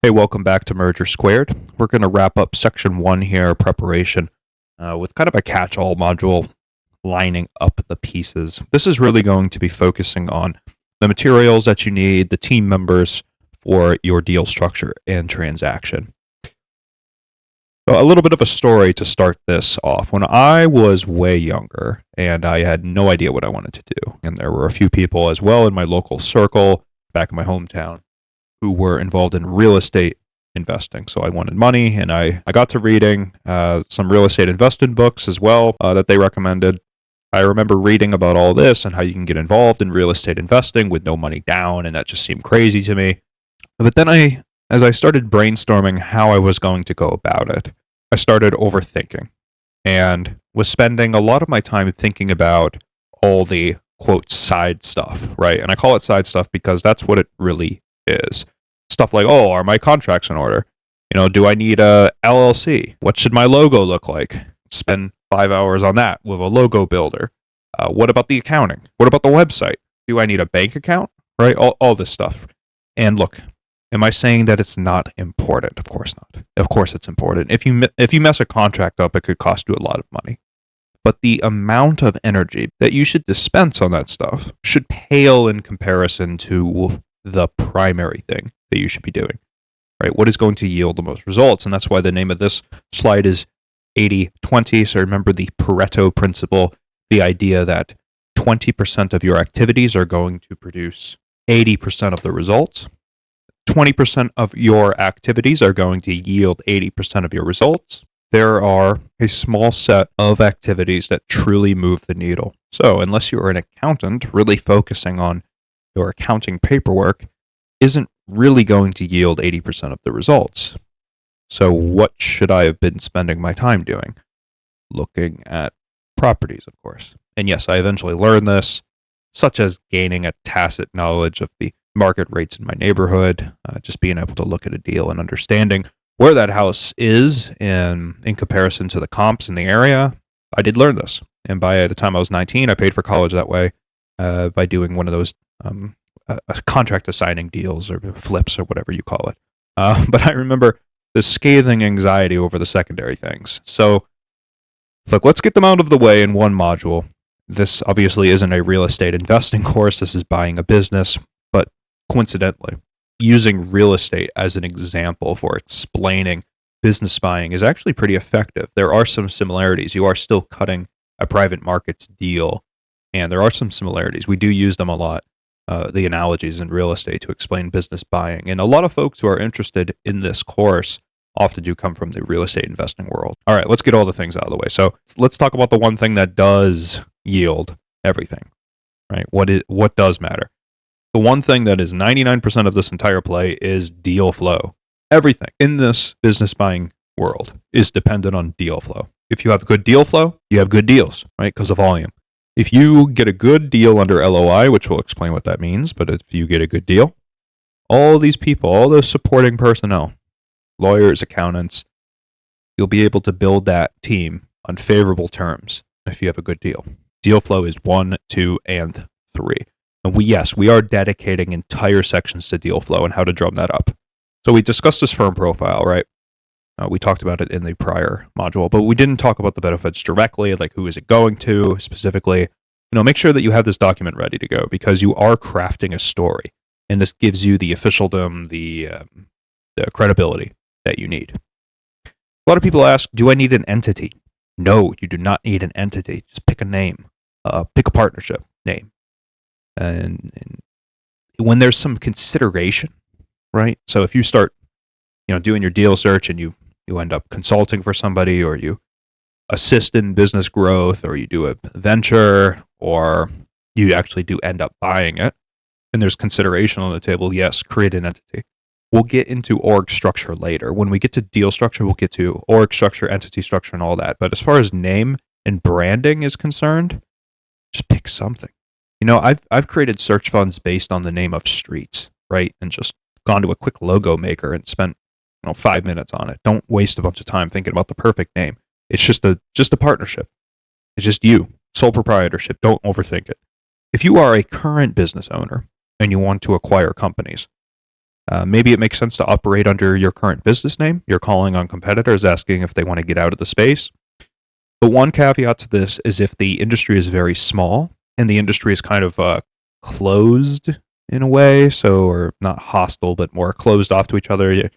Hey, welcome back to Merger Squared. We're going to wrap up section one here, preparation, with kind of a catch-all module lining up the pieces. This is really going to be focusing on the materials that you need, the team members for your deal structure and transaction. So a little bit of a story to start this off. When I was way younger and I had no idea what I wanted to do, and there were a few people as well in my local circle back in my hometown who were involved in real estate investing. So I wanted money, and I got to reading some real estate investing books as well that they recommended. I remember reading about all this and how you can get involved in real estate investing with no money down, and that just seemed crazy to me. But then as I started brainstorming how I was going to go about it, I started overthinking and was spending a lot of my time thinking about all the quote side stuff, right? And I call it side stuff because that's what it really is. Stuff like, oh, are my contracts in order? Do I need a LLC? What should my logo look like? Spend 5 hours on that with a logo builder. What about the accounting? What about the website? Do I need a bank account? Right? All this stuff. And look, am I saying that it's not important? Of course not. Of course it's important. If you mess a contract up, it could cost you a lot of money. But the amount of energy that you should dispense on that stuff should pale in comparison to the primary thing that you should be doing, right? What is going to yield the most results? And that's why the name of this slide is 80-20. So remember the Pareto principle, the idea that 20% of your activities are going to produce 80% of the results. 20% of your activities are going to yield 80% of your results. There are a small set of activities that truly move the needle. So unless you're an accountant really focusing on your accounting paperwork, isn't really going to yield 80% of the results. So what should I have been spending my time doing? Looking at properties, of course. And yes, I eventually learned this, such as gaining a tacit knowledge of the market rates in my neighborhood, just being able to look at a deal and understanding where that house is in comparison to the comps in the area. I did learn this. And by the time I was 19, I paid for college that way by doing one of those contract assigning deals or flips or whatever you call it. But I remember the scathing anxiety over the secondary things. So, look, let's get them out of the way in one module. This obviously isn't a real estate investing course. This is buying a business. But coincidentally, using real estate as an example for explaining business buying is actually pretty effective. There are some similarities. You are still cutting a private markets deal, and there are some similarities. We do use them a lot. The analogies in real estate to explain business buying. And a lot of folks who are interested in this course often do come from the real estate investing world. All right, let's get all the things out of the way. So let's talk about the one thing that does yield everything, right? What does matter? The one thing that is 99% of this entire play is deal flow. Everything in this business buying world is dependent on deal flow. If you have good deal flow, you have good deals, right? Because of volume. If you get a good deal under LOI, which will explain what that means, but if you get a good deal, all these people, all those supporting personnel, lawyers, accountants, you'll be able to build that team on favorable terms if you have a good deal. Deal flow is 1, 2, and 3. And we are dedicating entire sections to deal flow and how to drum that up. So we discussed this firm profile, right? We talked about it in the prior module, but we didn't talk about the benefits directly, like who is it going to specifically. Make sure that you have this document ready to go because you are crafting a story, and this gives you the officialdom, the credibility that you need. A lot of people ask, do I need an entity? No, you do not need an entity. Just pick a name, pick a partnership name. And when there's some consideration, right? So if you start doing your deal search and you end up consulting for somebody, or you assist in business growth, or you do a venture, or you actually do end up buying it, and there's consideration on the table, yes, create an entity. We'll get into org structure later. When we get to deal structure, we'll get to org structure, entity structure, and all that. But as far as name and branding is concerned, just pick something. I've created search funds based on the name of streets, right? And just gone to a quick logo maker and spent 5 minutes on it. Don't waste a bunch of time thinking about the perfect name. It's just a partnership. It's just you, sole proprietorship. Don't overthink it. If you are a current business owner and you want to acquire companies, Maybe it makes sense to operate under your current business name. You're calling on competitors asking if they want to get out of the space. The one caveat to this is if the industry is very small and the industry is kind of closed in a way, so or not hostile, but more closed off to each other.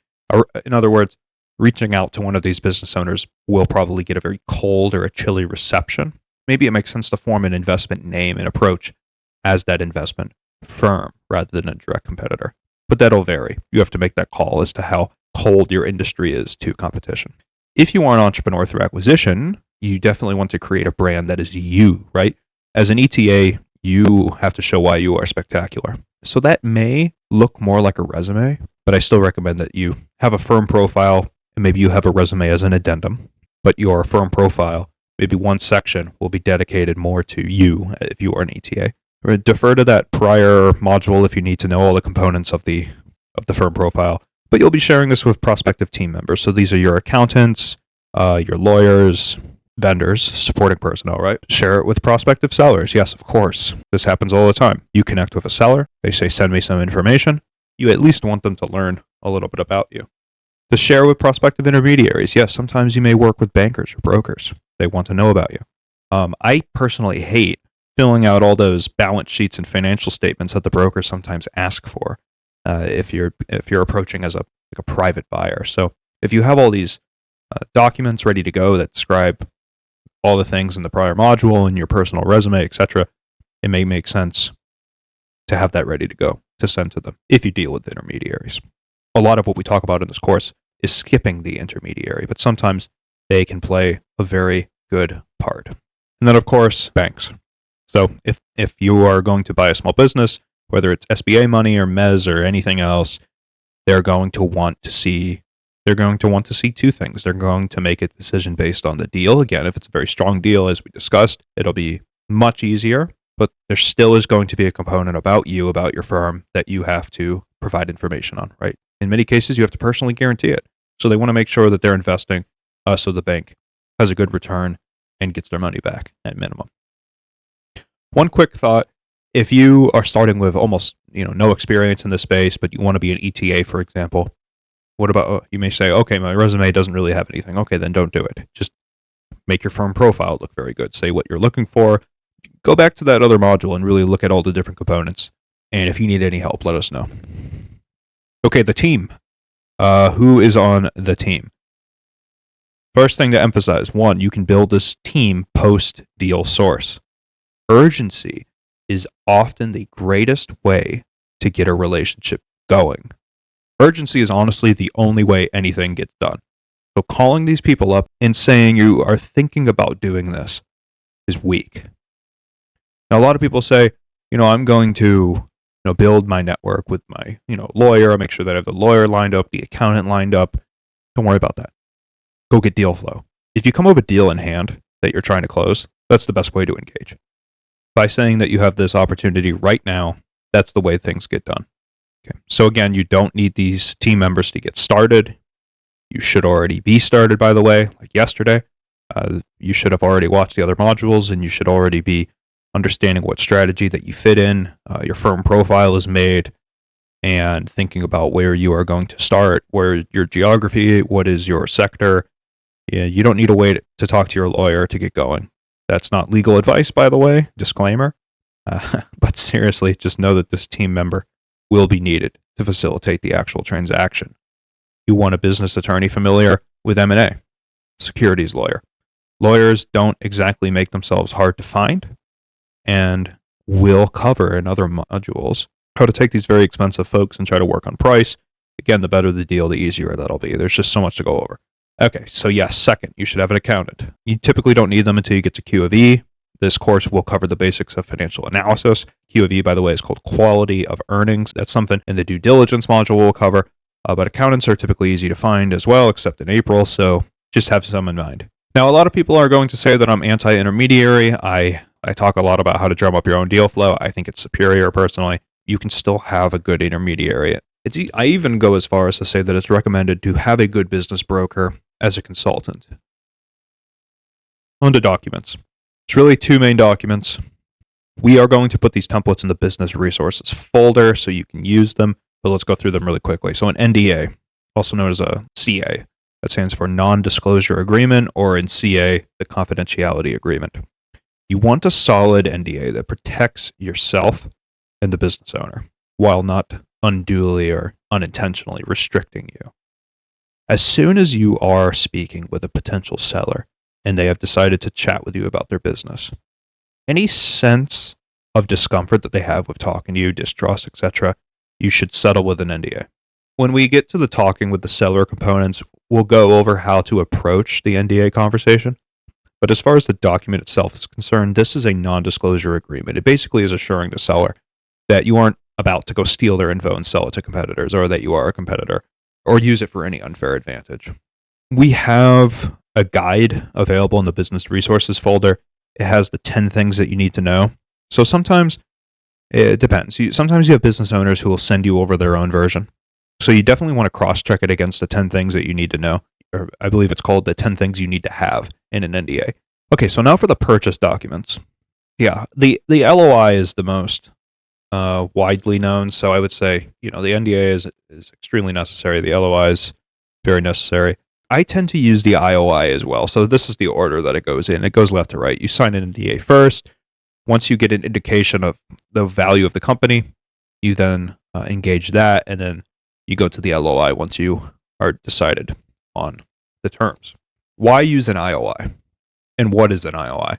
In other words, reaching out to one of these business owners will probably get a very cold or a chilly reception. Maybe it makes sense to form an investment name and approach as that investment firm rather than a direct competitor. But that'll vary. You have to make that call as to how cold your industry is to competition. If you are an entrepreneur through acquisition, you definitely want to create a brand that is you, right? As an ETA, you have to show why you are spectacular. So that may look more like a resume, but I still recommend that you have a firm profile, and maybe you have a resume as an addendum, but your firm profile, maybe one section will be dedicated more to you if you are an ETA. Defer to that prior module if you need to know all the components of the firm profile, but you'll be sharing this with prospective team members. So these are your accountants, your lawyers, vendors, supporting personnel, right? Share it with prospective sellers. Yes, of course. This happens all the time. You connect with a seller. They say, send me some information. You at least want them to learn a little bit about you. To share with prospective intermediaries. Yes, sometimes you may work with bankers or brokers. They want to know about you. I personally hate filling out all those balance sheets and financial statements that the brokers sometimes ask for if you're approaching as a private buyer. So if you have all these documents ready to go that describe all the things in the prior module and your personal resume, etc., it may make sense to have that ready to go to send to them if you deal with intermediaries. A lot of what we talk about in this course is skipping the intermediary, but sometimes they can play a very good part. And then, of course, banks. So if you are going to buy a small business, whether it's SBA money or MEZ or anything else, they're going to want to see two things. They're going to make a decision based on the deal. Again, if it's a very strong deal, as we discussed, it'll be much easier, but there still is going to be a component about you, about your firm, that you have to provide information on, right? In many cases, you have to personally guarantee it. So they want to make sure that they're investing so the bank has a good return and gets their money back at minimum. One quick thought, if you are starting with almost no experience in this space, but you want to be an ETA, for example, what about, you may say, okay, my resume doesn't really have anything. Okay, then don't do it. Just make your firm profile look very good. Say what you're looking for. Go back to that other module and really look at all the different components. And if you need any help, let us know. Okay, the team. Who is on the team? First thing to emphasize, one, you can build this team post-deal source. Urgency is often the greatest way to get a relationship going. Urgency is honestly the only way anything gets done. So calling these people up and saying you are thinking about doing this is weak. Now, a lot of people say, I'm going to build my network with my lawyer. I'll make sure that I have the lawyer lined up, the accountant lined up. Don't worry about that. Go get deal flow. If you come up with a deal in hand that you're trying to close, that's the best way to engage. By saying that you have this opportunity right now, that's the way things get done. Okay. So again, you don't need these team members to get started. You should already be started, by the way, like yesterday. You should have already watched the other modules, and you should already be understanding what strategy that you fit in. Your firm profile is made, and thinking about where you are going to start, where your geography, what is your sector. Yeah, you don't need to wait to talk to your lawyer to get going. That's not legal advice, by the way, disclaimer. But seriously, just know that this team member will be needed to facilitate the actual transaction. You want a business attorney familiar with M&A, securities lawyer. Lawyers don't exactly make themselves hard to find, and will cover in other modules how to take these very expensive folks and try to work on price. Again, the better the deal, the easier that'll be. There's just so much to go over. Okay, so yes, second, you should have an accountant. You typically don't need them until you get to Q of E. This course will cover the basics of financial analysis. Q of E, by the way, is called quality of earnings. That's something in the due diligence module we'll cover. But accountants are typically easy to find as well, except in April, so just have some in mind. Now, a lot of people are going to say that I'm anti-intermediary. I talk a lot about how to drum up your own deal flow. I think it's superior, personally. You can still have a good intermediary. I even go as far as to say that it's recommended to have a good business broker as a consultant. On to documents. It's really two main documents. We are going to put these templates in the business resources folder so you can use them. but let's go through them really quickly. So an NDA, also known as a CA, that stands for non-disclosure agreement, or in CA, the confidentiality agreement. You want a solid NDA that protects yourself and the business owner while not unduly or unintentionally restricting you. As soon as you are speaking with a potential seller and they have decided to chat with you about their business, any sense of discomfort that they have with talking to you, distrust, etc., you should settle with an NDA. When we get to the talking with the seller components, we'll go over how to approach the NDA conversation. But as far as the document itself is concerned, this is a non-disclosure agreement. It basically is assuring the seller that you aren't about to go steal their info and sell it to competitors, or that you are a competitor, or use it for any unfair advantage. We have a guide available in the business resources folder. It has the 10 things that you need to know. So sometimes it depends. Sometimes you have business owners who will send you over their own version. So you definitely want to cross-check it against the 10 things that you need to know. Or I believe it's called the 10 things you need to have in an NDA. Okay, so now for the purchase documents. Yeah, the LOI is the most widely known. So I would say, the NDA is extremely necessary. The LOI is very necessary. I tend to use the IOI as well. So this is the order that it goes in. It goes left to right. You sign an NDA first. Once you get an indication of the value of the company, you then engage that, and then you go to the LOI once you are decided on the terms. Why use an IOI? And what is an IOI?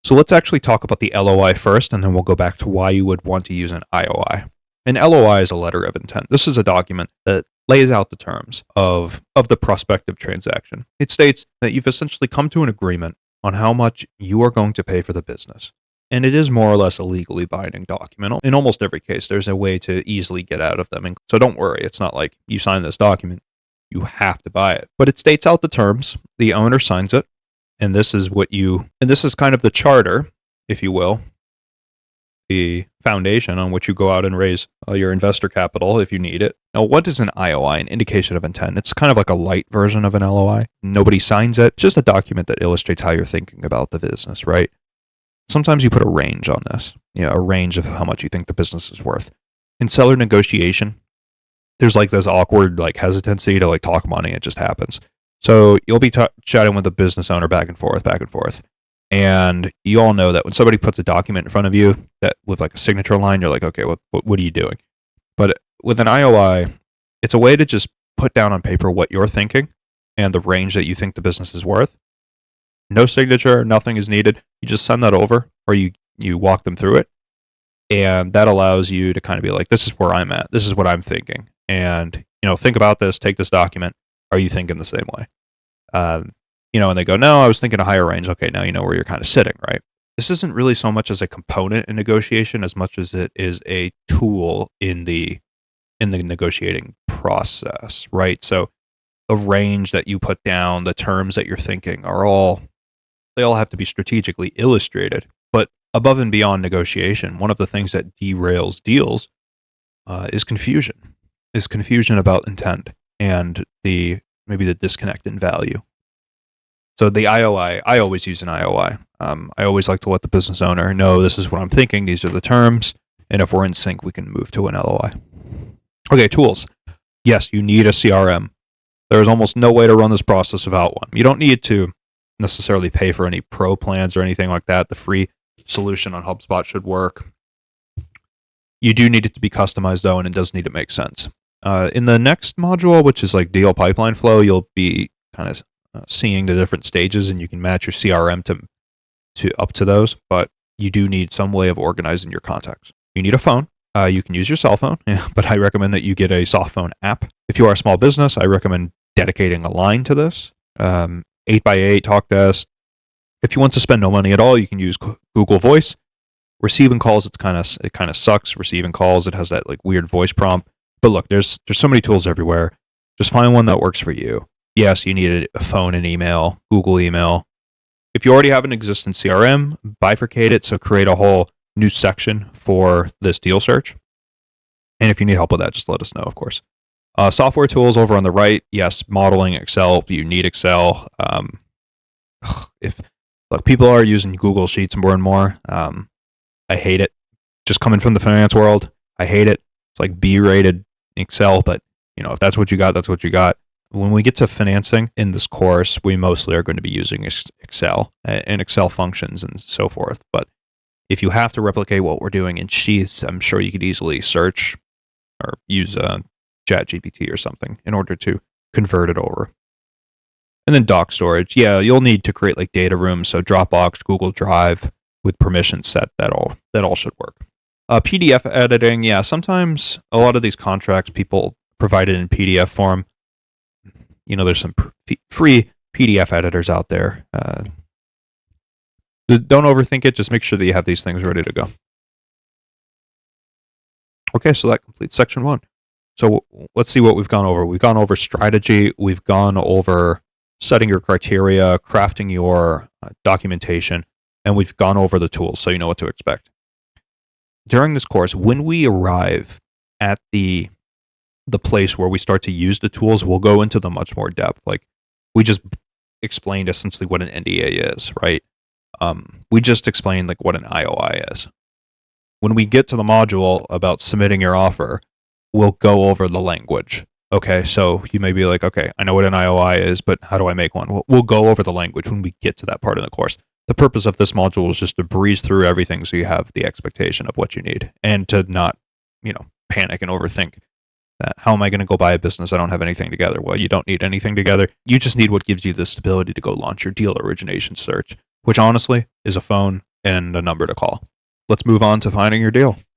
So let's actually talk about the LOI first, and then we'll go back to why you would want to use an IOI. An LOI is a letter of intent. This is a document that lays out the terms of the prospective transaction. It states that you've essentially come to an agreement on how much you are going to pay for the business. And it is more or less a legally binding document. In almost every case, there's a way to easily get out of them. And so don't worry, it's not like you sign this document, you have to buy it. But it states out the terms, the owner signs it, and this is kind of the charter, if you will, the foundation on which you go out and raise your investor capital if you need it. Now, what is an IOI, an indication of intent? It's kind of like a light version of an LOI. Nobody signs it, just a document that illustrates how you're thinking about the business, right? Sometimes you put a range on this, a range of how much you think the business is worth. In seller negotiation, there's like this awkward hesitancy to talk money. It just happens. So you'll be chatting with the business owner back and forth. And you all know that when somebody puts a document in front of you that with a signature line, you're like, okay, what are you doing? But with an IOI, it's a way to just put down on paper what you're thinking and the range that you think the business is worth. No signature, nothing is needed. You just send that over, or you walk them through it. And that allows you to kind of be like, this is where I'm at. This is what I'm thinking. And, think about this, take this document. Are you thinking the same way? And they go, no, I was thinking a higher range. Okay, now you know where you're kind of sitting, right? This isn't really so much as a component in negotiation as much as it is a tool in the negotiating process, right? So the range that you put down, the terms that you're thinking they all have to be strategically illustrated. But above and beyond negotiation, one of the things that derails deals is confusion about intent and maybe the disconnect in value. So the IOI, I always use an IOI. I always like to let the business owner know this is what I'm thinking, these are the terms, and if we're in sync, we can move to an LOI. Okay, tools. Yes, you need a CRM. There is almost no way to run this process without one. You don't need to necessarily pay for any pro plans or anything like that. The free solution on HubSpot should work. You do need it to be customized though, and it does need to make sense. In the next module, which is deal pipeline flow, you'll be kind of seeing the different stages, and you can match your CRM to up to those. But you do need some way of organizing your contacts. You need a phone. You can use your cell phone, but I recommend that you get a soft phone app. If you are a small business, I recommend dedicating a line to this. 8x8 talk desk. If you want to spend no money at all, you can use Google Voice. Receiving calls, it kind of sucks. Receiving calls, it has that weird voice prompt. But look, there's so many tools everywhere. Just find one that works for you. Yes, you need a phone and email, Google email. If you already have an existing CRM, bifurcate it. So create a whole new section for this deal search. And if you need help with that, just let us know, of course. Software tools over on the right. Yes, modeling, Excel. You need Excel. People are using Google Sheets more and more. I hate it. Just coming from the finance world, I hate it. It's like B-rated Excel, but if that's what you got, that's what you got. When we get to financing in this course, we mostly are going to be using Excel and Excel functions and so forth. But if you have to replicate what we're doing in Sheets, I'm sure you could easily search or use ChatGPT or something in order to convert it over. And then doc storage. Yeah, you'll need to create like data rooms. So Dropbox, Google Drive with permissions set, that all should work. PDF editing. Yeah, sometimes a lot of these contracts people provide it in PDF form. There's some free PDF editors out there. Don't overthink it. Just make sure that you have these things ready to go. Okay, so that completes section 1. So let's see what we've gone over. We've gone over strategy. We've gone over setting your criteria, crafting your documentation, and we've gone over the tools so you know what to expect. During this course, when we arrive at the place where we start to use the tools, we'll go into them much more depth. Like we just explained essentially what an NDA is, right? We just explained like what an IOI is. When we get to the module about submitting your offer, we'll go over the language. Okay, so you may be like, okay, I know what an IOI is, but how do I make one? We'll go over the language when we get to that part of the course. The purpose of this module is just to breeze through everything so you have the expectation of what you need and to not, panic and overthink that. How am I going to go buy a business? I don't have anything together. Well, you don't need anything together. You just need what gives you the stability to go launch your deal origination search, which honestly is a phone and a number to call. Let's move on to finding your deal.